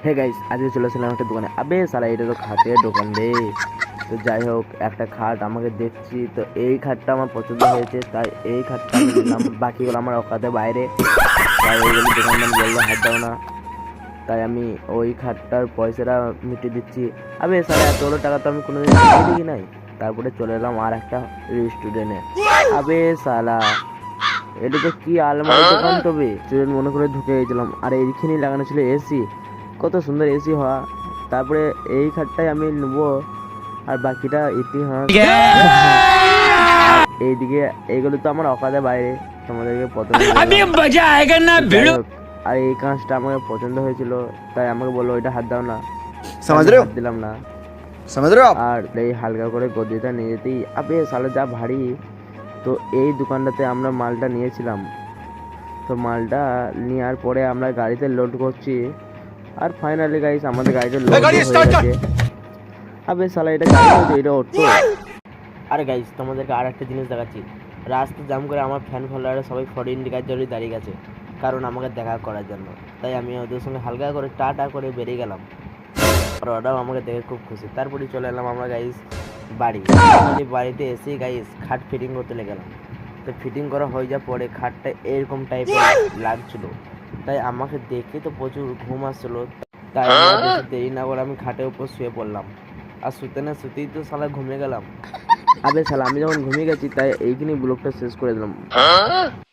Hey guys, আজকে চলে আসলাম একটা দোকানে। আবে সালা, এটা তো খাটের দোকান রে। তো যাই হোক, একটা খাট আমাকে দেখছি তো এই খাটটা আমার পছন্দ হয়েছে, তাই এই খাটটা আমি নিলাম। বাকিগুলো আমার অকাতে বাইরে, তাই ওইগুলো দোকানদার বললো হাত দাও না, তাই আমি ওই খাটটার পয়সাটা মিটিয়ে দিচ্ছি। আবে সালা, এতগুলো টাকা তো আমি কোনোদিন দিয়ে দেখি নাই। তারপরে চলে এলাম আর একটা রেস্টুরেন্টে। আবে সালা, এটা তো কি আলমারি দোকান, তবে স্টুডেন্ট মনে করে ঢুকে গেছিলাম। আর এইখানেই লাগানো ছিল এসি, কত সুন্দর এসি হওয়া। তারপরে এই খাটটাই আমি নেবো, আর বাকিটা ইতিহাস। আর এইদিকে এইগুলো তো আমার অকাদের বাইরে, তোমাদেরকে প্রথমে যাই হোক। আর এই কাঁচটা আমাকে পছন্দ হয়েছিল, তাই আমাকে বললো ওইটা হাত দাও না, তাই समझ আমি रहे हो হাত দিলাম না। समझ रहे हो आप। আর এই হালকা করে গদিটা নিয়ে যেতেই আবে সালে যা ভারী। তো এই দোকানটাতে আমরা মালটা নিয়েছিলাম। তো মালটা নেওয়ার পরে আমরা গাড়িতে লোড করছি, আর ফাইনালি গাইস আমাদের গাড়িটা লোড হয়ে গেছে। আবে সালা, এটা গাড়ি নয় তো, এটা অটো। আর গাইস, তোমাদেরকে আর একটা জিনিস দেখাচ্ছি। রাস্তা জাম করে আমার ফ্যান ফলোয়াররা সবাই ফরেন ইন্ডিকার জন্য দাঁড়িয়ে গেছে, কারণ আমাকে দেখা করার জন্য। তাই আমি ওদের সঙ্গে হালকা করে টাটা করে বেরিয়ে গেলাম, আর ওরাও আমাকে দেখে খুব খুশি। তারপরে চলে এলাম আমরা গাইস বাড়ি। বাড়িতে এসেই গাইস খাট ফিটিং করতে লেগেলাম। তো ফিটিং করা হয়ে যাওয়ার পরে খাটটা এরকম টাইপের লাগছিল, তাই আমাকে দেখে তো প্রচুর ঘুম আসছিল। তাই আমি আর বেশি দেরি না করে আমি খাটের উপর শুয়ে পড়লাম। আর শুতে না শুতেই তো শালা ঘুমিয়ে গেলাম। আবে শালা, আমি যখন ঘুমিয়ে গেছি তাই এইখানেই ব্লগটা শেষ করে দিলাম।